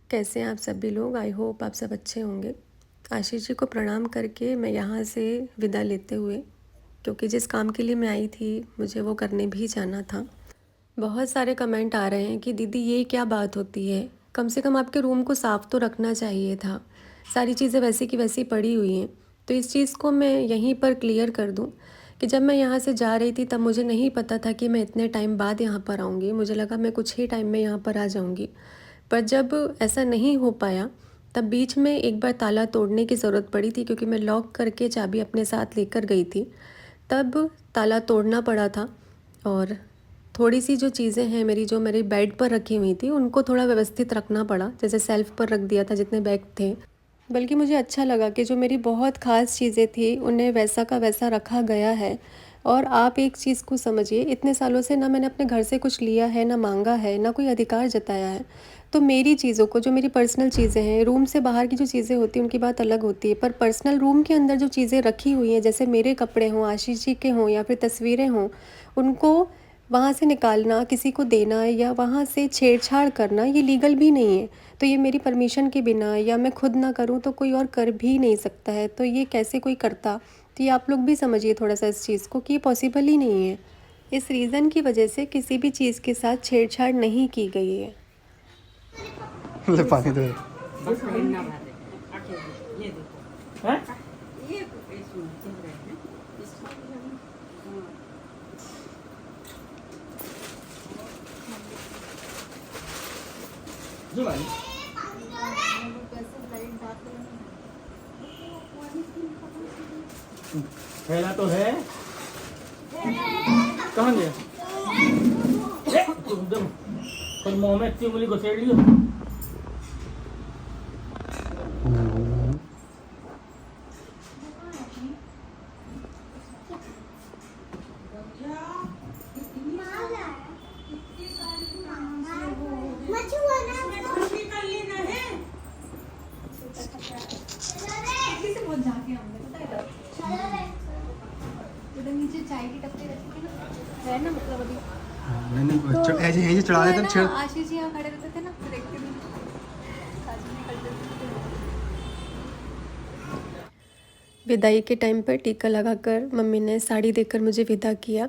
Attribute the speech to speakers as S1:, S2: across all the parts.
S1: कैसे हैं आप सभी लोग। आई होप आप सब अच्छे होंगे। आशीष जी को प्रणाम करके मैं यहाँ से विदा लेते हुए, क्योंकि जिस काम के लिए मैं आई थी मुझे वो करने भी जाना था। बहुत सारे कमेंट आ रहे हैं कि दीदी ये क्या बात होती है, कम से कम आपके रूम को साफ़ तो रखना चाहिए था, सारी चीज़ें वैसी की वैसी पड़ी हुई हैं। तो इस चीज़ को मैं यहीं पर क्लियर कर दूं कि जब मैं यहाँ से जा रही थी तब मुझे नहीं पता था कि मैं इतने टाइम बाद यहाँ पर आऊँगी। मुझे लगा मैं कुछ ही टाइम में यहाँ पर आ जाऊँगी, पर जब ऐसा नहीं हो पाया तब बीच में एक बार ताला तोड़ने की ज़रूरत पड़ी थी, क्योंकि मैं लॉक करके चाबी अपने साथ लेकर गई थी। तब ताला तोड़ना पड़ा था और थोड़ी सी जो चीज़ें हैं मेरी, जो मेरी बेड पर रखी हुई थी, उनको थोड़ा व्यवस्थित रखना पड़ा। जैसे सेल्फ़ पर रख दिया था जितने बैग थे। बल्कि मुझे अच्छा लगा कि जो मेरी बहुत ख़ास चीज़ें थी उन्हें वैसा का वैसा रखा गया है। और आप एक चीज़ को समझिए, इतने सालों से ना मैंने अपने घर से कुछ लिया है, ना मांगा है, ना कोई अधिकार जताया है। तो मेरी चीज़ों को, जो मेरी पर्सनल चीज़ें हैं, रूम से बाहर की जो चीज़ें होती हैं उनकी बात अलग होती है, पर पर्सनल रूम के अंदर जो चीज़ें रखी हुई हैं, जैसे मेरे कपड़े हों, आशीष जी के हों या फिर तस्वीरें हों, उनको वहाँ से निकालना, किसी को देना या वहाँ से छेड़छाड़ करना ये लीगल भी नहीं है। तो ये मेरी परमिशन के बिना या मैं खुद ना करूँ तो कोई और कर भी नहीं सकता है। तो ये कैसे कोई करता, तो ये आप लोग भी समझिए थोड़ा सा इस चीज़ को कि ये पॉसिबल ही नहीं है। इस रीज़न की वजह से किसी भी चीज़ के साथ छेड़छाड़ नहीं की गई है।
S2: ले पानी दे।
S3: बस इतना भर दे। ये देखो हैं? ये इसमें चल रहे हैं जो भाई फैला तो है कहाँ गया तुम दम पर मुंह में इतनी उंगली घुसेड़ लियो
S1: चाय की टपरी रखी ना, है ना, मतलब अभी
S2: नहीं
S1: तो
S2: ऐसे चढ़ा देते हैं छेड़।
S1: आशीष जी यहाँ खड़े रहते थे ना, देखते थे। विदाई के टाइम पर टीका लगाकर मम्मी ने साड़ी देकर मुझे विदा किया।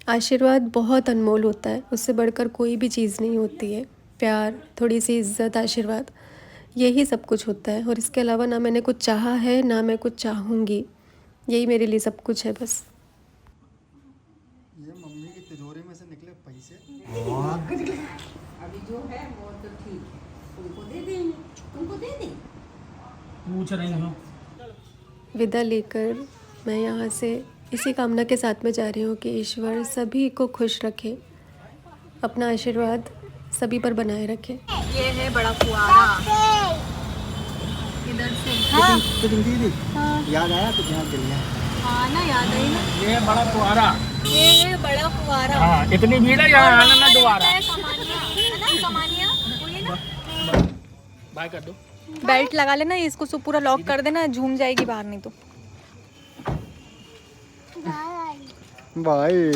S1: आशीर्वाद बहुत अनमोल होता है, उससे बढ़कर कोई भी चीज़ नहीं होती है। प्यार, थोड़ी सी इज्जत, आशीर्वाद, यही सब कुछ होता है। और इसके अलावा ना मैंने कुछ चाहा है, ना मैं कुछ चाहूँगी। यही मेरे लिए सब कुछ है बस।
S2: ये मम्मी की तिजोरी में से निकले पैसे।
S3: अभी जो है वो तो ठीक है तुमको दे देंगे तुमको दे देंगे पूछ रही हूँ
S1: विदा लेकर मैं यहाँ से इसी कामना के साथ में जा रही हूँ कि ईश्वर सभी को खुश रखे, अपना आशीर्वाद सभी पर बनाए रखे। ये है बड़ा फुआरा इधर से। हाँ
S2: दीदी याद आया तो ध्यान दिया।
S1: हाँ ना, याद आई ना।
S3: ये है बड़ा फुहारा
S1: ये है बड़ा फुआरा।
S3: हाँ इतनी भीड़ है यहाँ आना ना दोबारा बाय कर दो
S1: बेल्ट लगा लेना, इसको सब पूरा लॉक कर देना, झूम जाएगी बाहर नहीं तो।
S2: भाई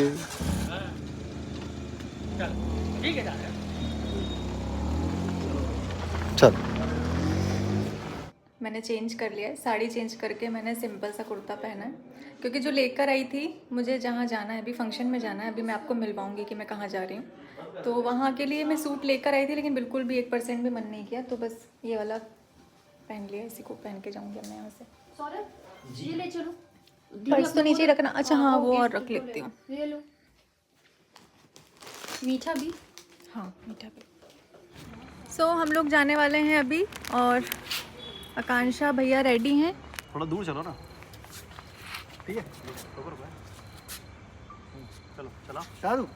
S3: ठीक है
S2: चल।
S1: मैंने चेंज कर लिया है, साड़ी चेंज करके मैंने सिंपल सा कुर्ता पहना है, क्योंकि जो लेकर आई थी, मुझे जहाँ जाना है, अभी फंक्शन में जाना है, अभी मैं आपको मिलवाऊंगी कि मैं कहाँ जा रही हूँ। तो वहाँ के लिए मैं सूट लेकर आई थी, लेकिन बिल्कुल भी 1% भी मन नहीं किया, तो बस ये वाला पहन लिया। इसी को पहन के जाऊँगी मैं यहाँ से।
S4: सौरभ ये ले चलो।
S1: पर्स तो नीचे ही रखना। अच्छा हाँ, वो और रख लेती हूँ।
S4: ले लो। मीठा भी।
S1: हाँ मीठा भी। सो हम लोग जाने वाले हैं अभी, और आकांक्षा भैया रेडी हैं।
S2: थोड़ा दूर चलो ना, ठीक है। चलो चला शारू।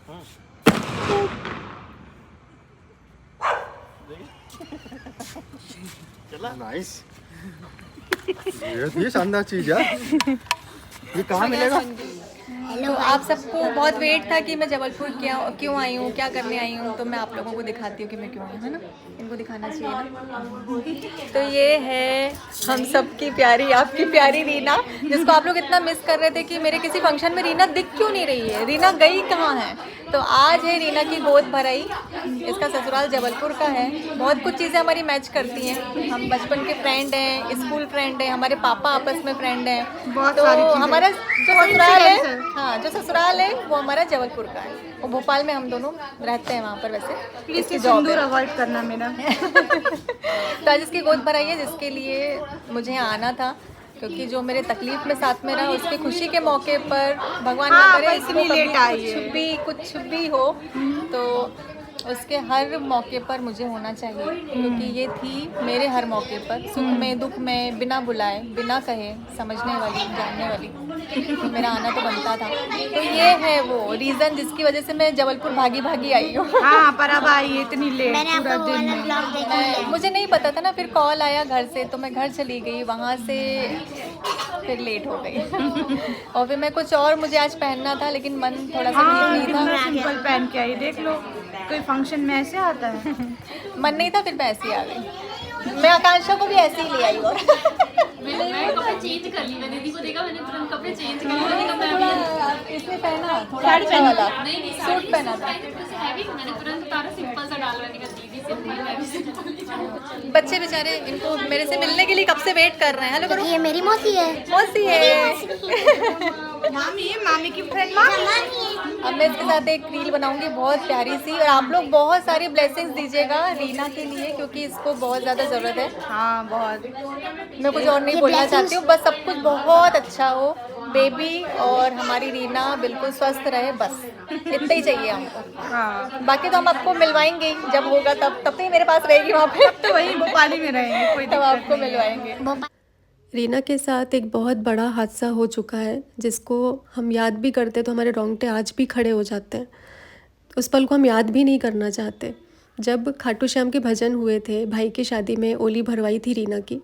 S2: चला नाइस। ये शानदार चीज है। ये कहाँ मिलेगा?
S1: तो आप सबको बहुत वेट था कि मैं जबलपुर क्यों आई हूँ, क्या करने आई हूँ, तो मैं आप लोगों को दिखाती हूँ कि मैं क्यों आई हूँ, है ना। इनको दिखाना चाहिए ना। तो ये है हम सबकी प्यारी, आपकी प्यारी रीना, जिसको आप लोग इतना मिस कर रहे थे कि मेरे किसी फंक्शन में रीना दिख क्यों नहीं रही है, रीना गई कहाँ है।
S5: तो आज है रीना की गोद भराई। इसका ससुराल जबलपुर का है। बहुत कुछ चीज़ें हमारी मैच करती हैं। हम बचपन के फ्रेंड हैं, स्कूल फ्रेंड हैं, हमारे पापा आपस में फ्रेंड हैं। तो हमारा जो ससुराल है, हाँ जो ससुराल है वो हमारा जबलपुर का है। वो भोपाल में हम दोनों रहते हैं वहाँ पर। वैसे इसकी जॉब है।
S6: अवॉइड करना मेरा।
S5: तो आज इसकी गोद भराई है, जिसके लिए मुझे यहाँ आना था, क्योंकि जो मेरे तकलीफ में साथ में रहा, उसकी खुशी के मौके पर भगवान ना करे इसको कभी कुछ भी हो, तो उसके हर मौके पर मुझे होना चाहिए, क्योंकि ये थी मेरे हर मौके पर, सुख में दुख में, बिना बुलाए बिना कहे, समझने वाली जानने वाली। तो मेरा आना तो बनता था। तो ये है वो रीज़न जिसकी वजह से मैं जबलपुर भागी भागी आई हूँ।
S6: हाँ, पर अब आई इतनी लेट पूरा दिन।
S5: मुझे नहीं पता था ना, फिर कॉल आया घर से तो मैं घर चली गई, वहाँ से फिर लेट हो गई। और फिर मैं कुछ और मुझे आज पहनना था, लेकिन मन थोड़ा सा ठीक नहीं था।
S6: सिंपल पहन के आई, देख लो कोई फंक्शन में ऐसे आता है।
S5: मन नहीं था, फिर मैं ऐसे ही आ गई। मैं आकांक्षा को भी ऐसे ही ले आई। और
S4: मैं कपड़े चेंज कर ली, मैंने दीदी को देखा, मैंने तुरंत कपड़े चेंज कर लिए। मैंने कहा
S5: इसने पहना थोड़ा अच्छा वाला
S4: नहीं
S5: सूट पहना था।
S4: हैवी, मैंने तुरंत उतारा, सिंपल सा डाल। मैंने कहा दीदी सिंपल, मैं भी सिंपल।
S5: बच्चे बेचारे इनको मेरे से मिलने के लिए कब से वेट कर रहे हैं। हेलो करो।
S7: ये मेरी मौसी है।
S5: मौसी है।
S6: मामी की फ्रेंड।
S5: अब मैं इसके साथ एक रील बनाऊंगी बहुत प्यारी सी, और आप लोग बहुत सारी ब्लेसिंग्स दीजिएगा रीना के लिए, क्योंकि इसको बहुत ज़्यादा ज़रूरत है।
S6: हाँ बहुत।
S5: मैं कुछ और नहीं बोलना चाहती हूँ, बस सब कुछ बहुत अच्छा हो, बेबी और हमारी रीना बिल्कुल स्वस्थ रहे, बस इतना ही चाहिए हमको।
S6: हाँ,
S5: बाकी तो हम आपको मिलवाएंगे जब होगा, तब तो ही मेरे पास रहेगी वहाँ पे।
S6: तो वही भोपाली में रहेंगे, कोई
S5: तब आपको मिलवाएंगे।
S1: रीना के साथ एक बहुत बड़ा हादसा हो चुका है, जिसको हम याद भी करते तो हमारे रोंगटे आज भी खड़े हो जाते हैं। उस पल को हम याद भी नहीं करना चाहते। जब खाटू श्याम के भजन हुए थे, भाई की शादी में ओली भरवाई थी रीना की,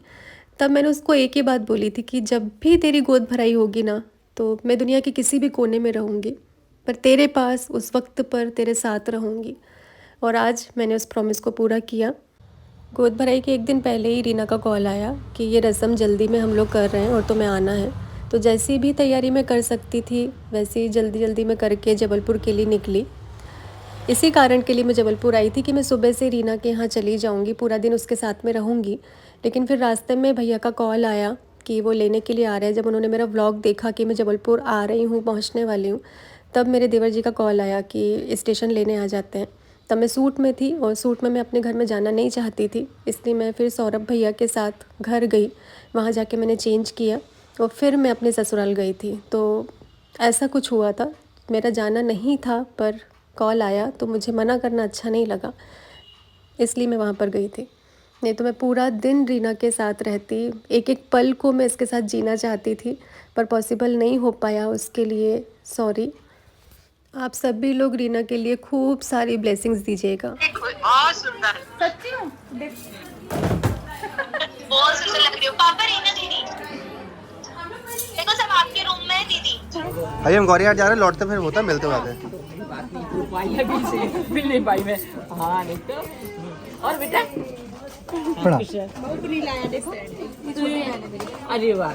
S1: तब मैंने उसको एक ही बात बोली थी कि जब भी तेरी गोद भराई होगी ना, तो मैं दुनिया के किसी भी कोने में रहूँगी, पर तेरे पास उस वक्त पर तेरे साथ रहूँगी। और आज मैंने उस प्रॉमिस को पूरा किया। गोद भराई के एक दिन पहले ही रीना का कॉल आया कि ये रस्म जल्दी में हम लोग कर रहे हैं और तुम्हें आना है। तो जैसी भी तैयारी मैं कर सकती थी, वैसे ही जल्दी जल्दी में करके जबलपुर के लिए निकली। इसी कारण के लिए मैं जबलपुर आई थी कि मैं सुबह से रीना के यहाँ चली जाऊँगी, पूरा दिन उसके साथ में रहूँगी। लेकिन फिर रास्ते में भैया का कॉल आया कि वो लेने के लिए आ रहे हैं। जब उन्होंने मेरा व्लॉग देखा कि मैं जबलपुर आ रही हूँ, पहुँचने वाली हूँ, तब मेरे देवर जी का कॉल आया कि स्टेशन लेने आ जाते हैं। तब मैं सूट में थी, और सूट में मैं अपने घर में जाना नहीं चाहती थी, इसलिए मैं फिर सौरभ भैया के साथ घर गई। वहाँ जाके मैंने चेंज किया और फिर मैं अपने ससुराल गई थी। तो ऐसा कुछ हुआ था, मेरा जाना नहीं था, पर कॉल आया तो मुझे मना करना अच्छा नहीं लगा, इसलिए मैं वहाँ पर गई थी। नहीं तो मैं पूरा दिन रीना के साथ रहती, एक एक पल को मैं इसके साथ जीना चाहती थी, पर पॉसिबल नहीं हो पाया। उसके लिए सॉरी। आप सभी लोग रीना के लिए खूब सारी ब्लेसिंग्स दीजिएगा।
S8: बहुत सुंदर,
S6: सच्ची हूँ।
S8: बहुत सुंदर लग रही हो पापा। रीना दीदी देखो, सब आपके रूम में है दीदी।
S2: भाई हम गौरी घाट जा रहे हैं, लौटते फिर होता मिलते हुए आते हैं।
S3: मिल नहीं पाई मैं। हाँ नहीं तो। और बेटा अरे वाह।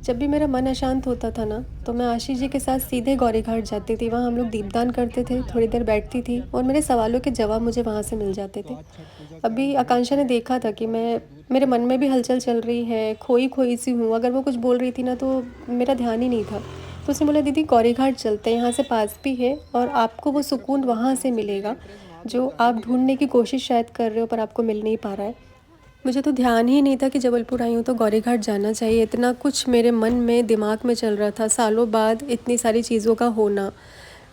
S1: जब भी मेरा मन अशांत होता था ना, तो मैं आशीष जी के साथ सीधे गौरी घाट जाती थी। वहाँ हम लोग दीपदान करते थे, थोड़ी देर बैठती थी और मेरे सवालों के जवाब मुझे वहाँ से मिल जाते थे। अभी आकांक्षा ने देखा था कि मेरे मन में भी हलचल चल रही है, खोई खोई सी हूँ। अगर वो कुछ बोल रही थी ना, तो मेरा ध्यान ही नहीं था। तो उसने बोला दीदी गौरी घाट चलते हैं, यहाँ से पास भी है और आपको वो सुकून वहाँ से मिलेगा जो आप ढूंढने की कोशिश शायद कर रहे हो, पर आपको मिल नहीं पा रहा है। मुझे तो ध्यान ही नहीं था कि जबलपुर आई हूँ तो गौरी घाट जाना चाहिए। इतना कुछ मेरे मन में, दिमाग में चल रहा था। सालों बाद इतनी सारी चीज़ों का होना,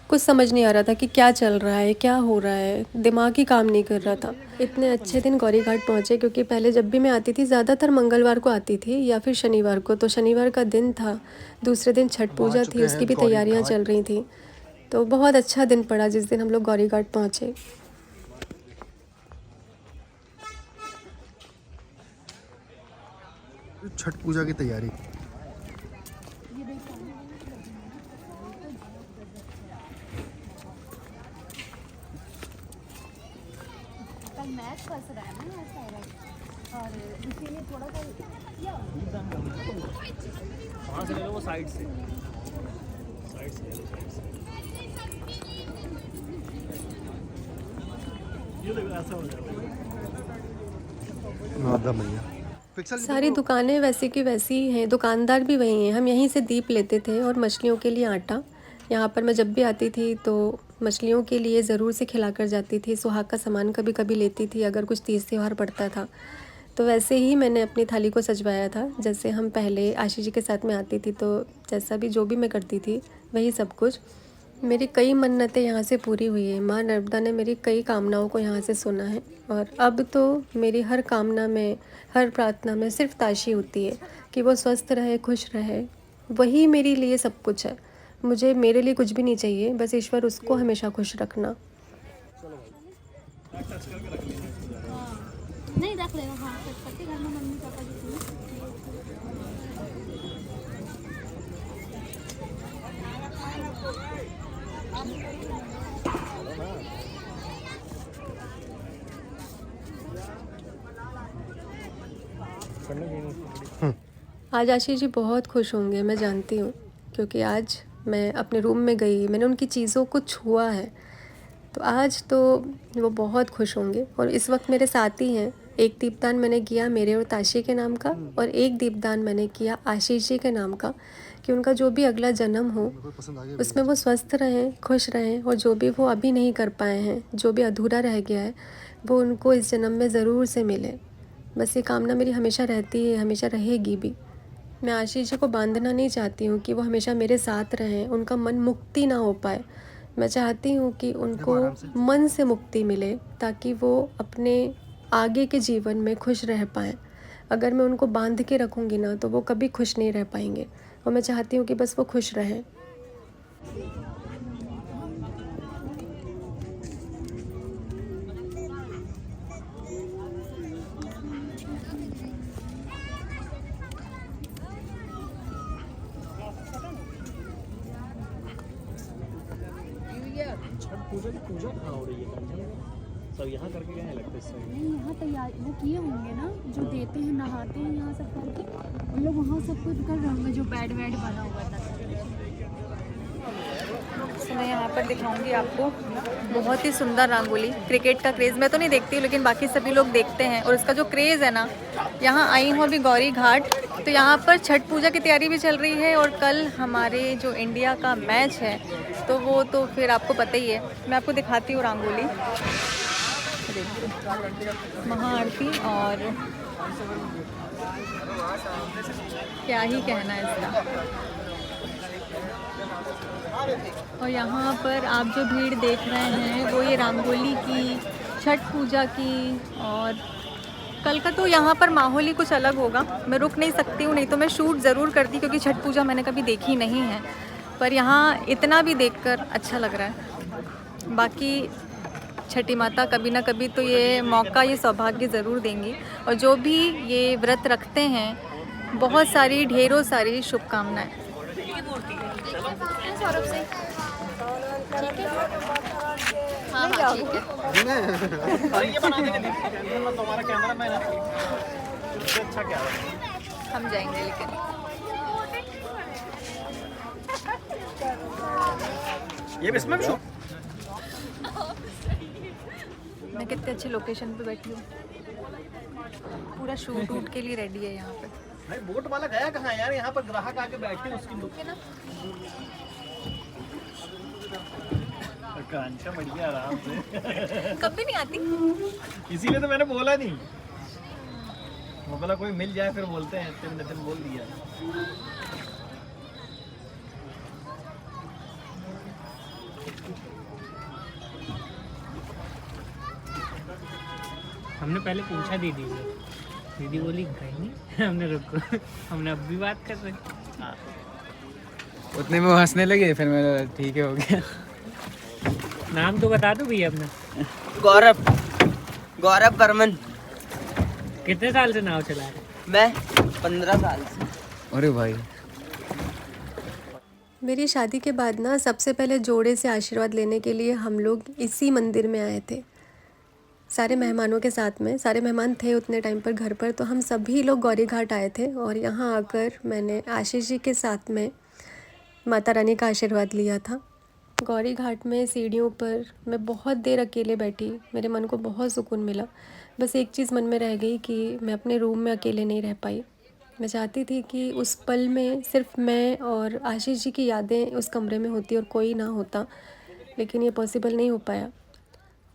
S1: कुछ समझ नहीं आ रहा था कि क्या चल रहा है, क्या हो रहा है। दिमाग ही काम नहीं कर रहा था। इतने अच्छे दिन गौरी घाट पहुँचे, क्योंकि पहले जब भी मैं आती थी, ज़्यादातर मंगलवार को आती थी या फिर शनिवार को। तो शनिवार का दिन था, दूसरे दिन छठ पूजा थी, उसकी भी तैयारियाँ चल रही थी। तो बहुत अच्छा दिन पड़ा जिस दिन हम लोग गौरी घाट पहुँचे।
S2: छठ पूजा की तैयारी।
S9: वहाँ से ले लो, वो साइड से।
S1: सारी दुकानें वैसे की वैसी ही हैं, दुकानदार भी वही हैं। हम यहीं से दीप लेते थे और मछलियों के लिए आटा। यहाँ पर मैं जब भी आती थी तो मछलियों के लिए ज़रूर से खिला कर जाती थी। सुहाग का सामान कभी कभी लेती थी अगर कुछ तीज त्यौहार पड़ता था। तो वैसे ही मैंने अपनी थाली को सजवाया था, जैसे हम पहले आशीष जी के साथ में आती थी तो जैसा भी जो भी मैं करती थी वही सब कुछ। मेरी कई मन्नतें यहाँ से पूरी हुई है। माँ नर्मदा ने मेरी कई कामनाओं को यहाँ से सुना है और अब तो मेरी हर कामना में, हर प्रार्थना में सिर्फ ताशी होती है कि वो स्वस्थ रहे, खुश रहे। वही मेरे लिए सब कुछ है। मुझे मेरे लिए कुछ भी नहीं चाहिए, बस ईश्वर उसको हमेशा खुश रखना।
S4: नहीं रख लेना, हाँ करके घर में मम्मी पापा जी
S1: आज आशीष जी बहुत खुश होंगे, मैं जानती हूँ, क्योंकि आज मैं अपने रूम में गई, मैंने उनकी चीज़ों को छुआ है, तो आज तो वो बहुत खुश होंगे। और इस वक्त मेरे साथ ही हैं। एक दीपदान मैंने किया मेरे और ताशी के नाम का, और एक दीपदान मैंने किया आशीष जी के नाम का, कि उनका जो भी अगला जन्म हो उसमें वो स्वस्थ रहें, खुश रहें, और जो भी वो अभी नहीं कर पाए हैं, जो भी अधूरा रह गया है, वो उनको इस जन्म में ज़रूर से मिले। बस ये कामना मेरी हमेशा रहती है, हमेशा रहेगी भी। मैं आशीष जी को बांधना नहीं चाहती हूँ कि वो हमेशा मेरे साथ रहें, उनका मन मुक्ति ना हो पाए। मैं चाहती हूँ कि उनको मन से मुक्ति मिले ताकि वो अपने आगे के जीवन में खुश रह पाएँ। अगर मैं उनको बांध के रखूँगी ना तो वो कभी खुश नहीं रह पाएंगे, और मैं चाहती हूँ कि बस वो खुश रहें।
S7: पूजा की पूजा कहाँ हो रही है? सब यहाँ करके गए हैं लगता है।
S4: नहीं, यहाँ तैयार वो किए होंगे ना, जो देते हैं, नहाते हैं यहाँ सब करके, उन लोग वहाँ सब कुछ कर रहे होंगे, जो बेड वेड बना हुआ था।
S5: तो मैं यहाँ पर दिखाऊंगी आपको बहुत ही सुंदर रंगोली। क्रिकेट का क्रेज़ मैं तो नहीं देखती हूँ, लेकिन बाकी सभी लोग देखते हैं, और उसका जो क्रेज़ है ना, यहाँ आई हूँ अभी गौरी घाट, तो यहाँ पर छठ पूजा की तैयारी भी चल रही है, और कल हमारे जो इंडिया का मैच है तो वो तो फिर आपको पता ही है। मैं आपको दिखाती हूँ रंगोली, महाआरती, और क्या ही कहना है इसका। और यहाँ पर आप जो भीड़ देख रहे हैं वो ये रंगोली की, छठ पूजा की, और कल का तो यहाँ पर माहौल ही कुछ अलग होगा। मैं रुक नहीं सकती हूँ, नहीं तो मैं शूट ज़रूर करती, क्योंकि छठ पूजा मैंने कभी देखी नहीं है, पर यहाँ इतना भी देखकर अच्छा लग रहा है। बाकी छठी माता कभी ना कभी तो ये मौका, ये सौभाग्य ज़रूर देंगी, और जो भी ये व्रत रखते हैं बहुत सारी, ढेरों सारी शुभकामनाएं।
S4: सौरभ से हाँ ठीक है।
S7: ये बना देंगे तुम्हारा कैमरा मैन है, अच्छा क्या
S5: हम जाएंगे, लेकिन
S7: ये भी इसमें भी शो।
S5: मैं कितने अच्छे लोकेशन पे बैठी हूँ, पूरा शूट वूट के लिए रेडी है यहाँ पे।
S7: भाई बोट वाला गया कहाँ यार? यहाँ पर ग्राहक आके बैठे हैं, उसकी कांचा बढ़िया आराम से
S5: कभी नहीं आती,
S7: इसीलिए तो मैंने बोला नहीं। वो बोला कोई मिल जाए फिर बोलते हैं, तुमने बोल दिया।
S9: हमने पहले पूछा दीदी से, दीदी बोली कहीं नहीं। हमने रुको, हमने अब भी बात कर रहे।
S10: उतने में वो हंसने लगे, फिर मैं ठीक है हो गया।
S9: नाम तो बता दो भैया अपना।
S11: गौरव, गौरव बर्मन।
S9: कितने साल से नाव चला रहे?
S11: मैं 15 साल से।
S10: अरे भाई,
S1: मेरी शादी के बाद ना सबसे पहले जोड़े से आशीर्वाद लेने के लिए हम लोग इसी मंदिर में आए थे, सारे मेहमानों के साथ में। सारे मेहमान थे उतने टाइम पर घर पर, तो हम सभी लोग गौरी घाट आए थे, और यहाँ आकर मैंने आशीष जी के साथ में माता रानी का आशीर्वाद लिया था। गौरी घाट में सीढ़ियों पर मैं बहुत देर अकेले बैठी, मेरे मन को बहुत सुकून मिला। बस एक चीज़ मन में रह गई कि मैं अपने रूम में अकेले नहीं रह पाई। मैं चाहती थी कि उस पल में सिर्फ मैं और आशीष जी की यादें उस कमरे में होती और कोई ना होता, लेकिन ये पॉसिबल नहीं हो पाया।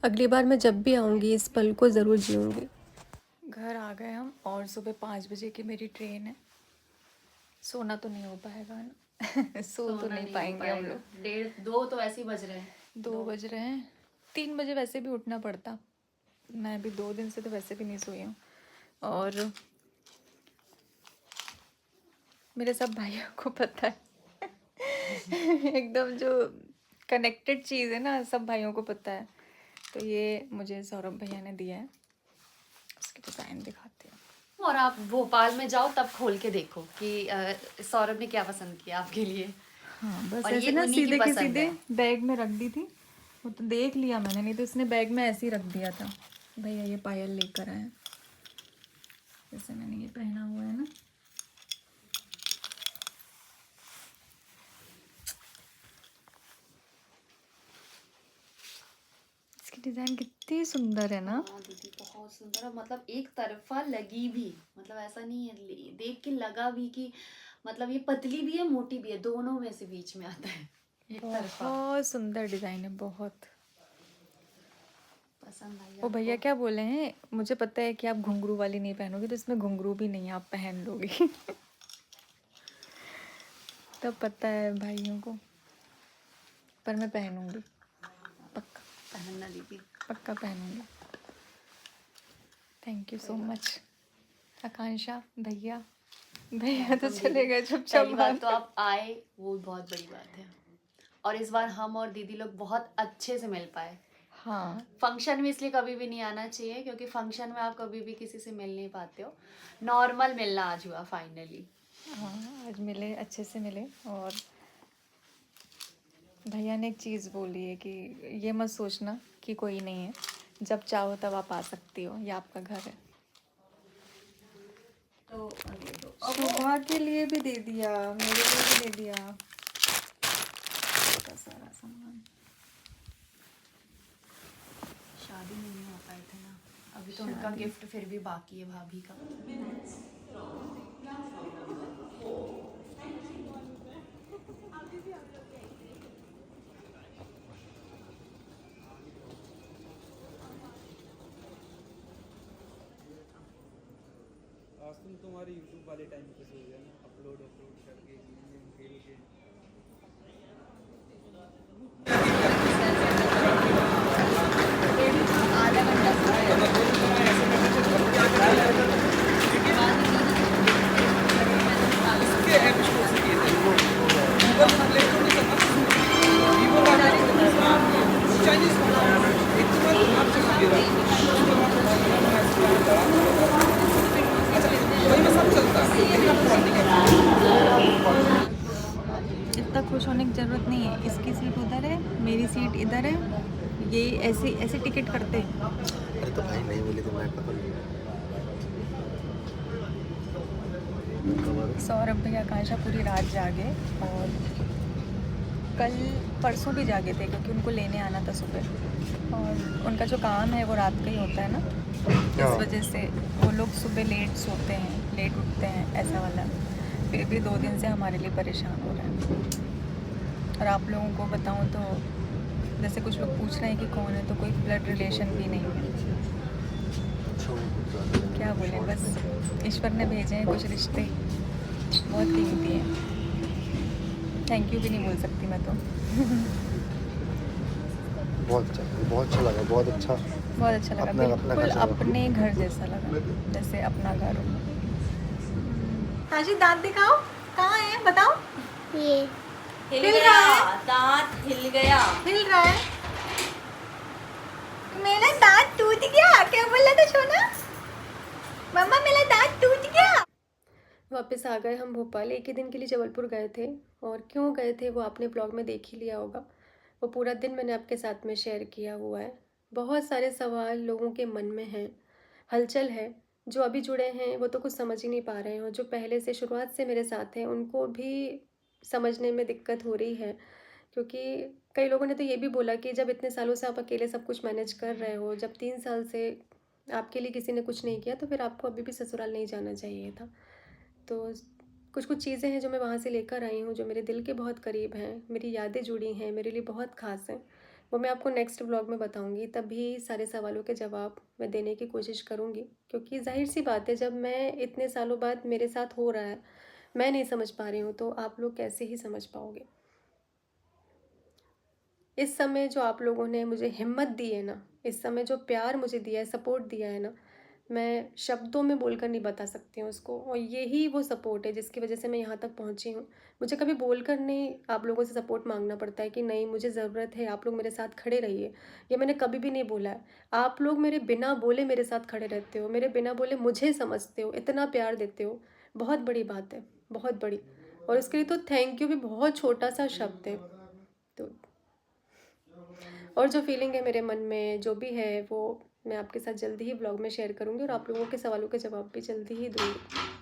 S1: अगली बार मैं जब भी आऊँगी इस पल को ज़रूर जीऊँगी। घर आ गए हम और सुबह 5 बजे की मेरी ट्रेन है। सोना तो नहीं हो पाएगा ना सो तो नहीं पाएंगे हम लोग।
S4: 1:30-2 तो ऐसे ही बज रहे हैं।
S1: 2 बज रहे हैं, 3 बजे वैसे भी उठना पड़ता। मैं अभी 2 दिन से तो वैसे भी नहीं सोई हूँ। और मेरे सब भाइयों को पता है एकदम जो कनेक्टेड चीज़ है ना, सब भाइयों को पता है। तो ये मुझे सौरभ भैया ने दिया है, उसकी डिज़ाइन दिखाती हूँ।
S4: और आप भोपाल में जाओ तब खोल के देखो कि सौरभ ने क्या पसंद किया आपके लिए।
S1: हाँ बस
S4: और
S1: ऐसे
S4: ये
S1: ना
S4: उन्हीं की
S1: सीधे के
S4: पसंद
S1: सीधे
S4: है।
S1: बैग में रख दी थी, वो तो देख लिया मैंने, नहीं तो उसने बैग में ऐसे ही रख दिया था। भैया ये पायल लेकर आए, जैसे मैंने ये पहना हुआ है ना। इसकी डिज़ाइन कितनी सुंदर है ना।
S4: हाँ दीदी बहुत सुंदर है, मतलब एक तरफा लगी भी, मतलब ऐसा नहीं है देख के लगा भी कि मतलब ये पतली भी है मोटी भी है, दोनों में से बीच में आता है एक तरफा।
S1: बहुत सुंदर डिज़ाइन है, बहुत
S4: पसंद आई
S1: वो भैया क्या बोले हैं, मुझे पता है कि आप घुंघरू वाली नहीं पहनोगे, तो इसमें घुंघरू भी नहीं है, आप पहन लोगी तब पता है भाइयों को, पर मैं पहनूंगी पक्का,
S4: पहनना दीदी।
S1: पक्का पहनूंगी। थैंक यू सो मच आकांक्षा भैया। भैया तो चले गए चुपचाप।
S4: पहली बात तो आप आए वो बहुत बड़ी बात है, और इस बार हम और दीदी लोग बहुत अच्छे से मिल पाए।
S1: हाँ
S4: फंक्शन में इसलिए कभी भी नहीं आना चाहिए क्योंकि फंक्शन में आप कभी भी किसी से मिल नहीं पाते हो, नॉर्मल मिलना आज हुआ फाइनली।
S1: हाँ आज मिले, अच्छे से मिले। और भैया ने एक चीज़ बोली है कि ये मत सोचना कि कोई नहीं है, जब चाहो तब आप आ सकती हो, ये आपका घर है। तो शोभा के लिए भी दे दिया, मेरे लिए भी दे दिया, सारा सामान।
S4: शादी में नहीं हो पाए थे ना, अभी तो उनका गिफ्ट फिर भी बाकी है भाभी का।
S10: आज तुम तुम्हारे YouTube वाले टाइम पे सो गया ना, अपलोड करके गेम खेल के।
S4: आधा घंटा
S1: इतना खुश होने की ज़रूरत नहीं है, इसकी सीट उधर है, मेरी सीट इधर है, ये ऐसे ऐसे टिकट करते हैं।
S2: अरे तो भाई नहीं मिली तो मैं पकड़ लूँगा।
S1: सौरभ भैया आकांक्षा पूरी रात जागे, और कल परसों भी जागे थे क्योंकि उनको लेने आना था सुबह, और उनका जो काम है वो रात का ही होता है ना, इस वजह से वो लोग सुबह लेट सोते हैं, लेट उठते हैं, ऐसा वाला। फिर भी 2 दिन से हमारे लिए परेशान हो रहे हैं। और आप लोगों को बताऊं तो जैसे कुछ लोग पूछ रहे हैं कि कौन है, तो कोई ब्लड रिलेशन भी नहीं है। क्या बोले, बस ईश्वर ने भेजे हैं कुछ रिश्ते, बहुत कीमती हैं। थैंक यू भी नहीं बोल सकती मैं तो
S2: बहुत अच्छा लगा, बहुत अच्छा
S1: लगा,
S2: अपना
S1: बिल्कुल
S2: घर जैसा।
S1: अपने घर जैसा लगा, जैसे अपना घर हो। ताजी दांत दिखाओ, कहाँ है बताओ।
S8: ये
S1: हिल रहा है,
S6: दांत हिल गया।
S1: हिल रहा है। मेरा दांत टूट गया, क्या बोला था सोना? मम्मा मेरा दांत टूट गया। वापस आ गए हम भोपाल। एक ही दिन के लिए जबलपुर गए थे, और क्यों गए थे वो आपने ब्लॉग में देख ही लिया होगा। वो पूरा दिन मैंने आपके साथ में शेयर किया हुआ है। बहुत सारे सवाल लोगों के मन में हैं, हलचल है। जो अभी जुड़े हैं वो तो कुछ समझ ही नहीं पा रहे हैं, और जो पहले से शुरुआत से मेरे साथ हैं उनको भी समझने में दिक्कत हो रही है क्योंकि कई लोगों ने तो ये भी बोला कि जब इतने सालों से आप अकेले सब कुछ मैनेज कर रहे हो, जब 3 साल से आपके लिए किसी ने कुछ नहीं किया, तो फिर आपको अभी भी ससुराल नहीं जाना चाहिए था। तो कुछ कुछ चीज़ें हैं जो मैं वहाँ से लेकर आई हूँ, जो मेरे दिल के बहुत करीब हैं, मेरी यादें जुड़ी हैं, मेरे लिए बहुत ख़ास हैं। वो मैं आपको नेक्स्ट व्लॉग में बताऊँगी, तभी सारे सवालों के जवाब मैं देने की कोशिश करूँगी। क्योंकि ज़ाहिर सी बात है, जब मैं इतने सालों बाद मेरे साथ हो रहा है, मैं नहीं समझ पा रही हूँ, तो आप लोग कैसे ही समझ पाओगे। इस समय जो आप लोगों ने मुझे हिम्मत दी है ना, इस समय जो प्यार मुझे दिया है, सपोर्ट दिया है ना, मैं शब्दों में बोलकर नहीं बता सकती हूँ उसको। और यही वो सपोर्ट है जिसकी वजह से मैं यहाँ तक पहुँची हूँ। मुझे कभी बोलकर नहीं आप लोगों से सपोर्ट मांगना पड़ता है कि नहीं मुझे ज़रूरत है, आप लोग मेरे साथ खड़े रहिए। ये मैंने कभी भी नहीं बोला है। आप लोग मेरे बिना बोले मेरे साथ खड़े रहते हो, मेरे बिना बोले मुझे समझते हो, इतना प्यार देते हो, बहुत बड़ी बात है, बहुत बड़ी। और उसके लिए तो थैंक यू भी बहुत छोटा सा शब्द है। तो और जो फीलिंग है मेरे मन में, जो भी है, वो मैं आपके साथ जल्दी ही ब्लॉग में शेयर करूँगी और आप लोगों के सवालों के जवाब भी जल्दी ही दूँगी।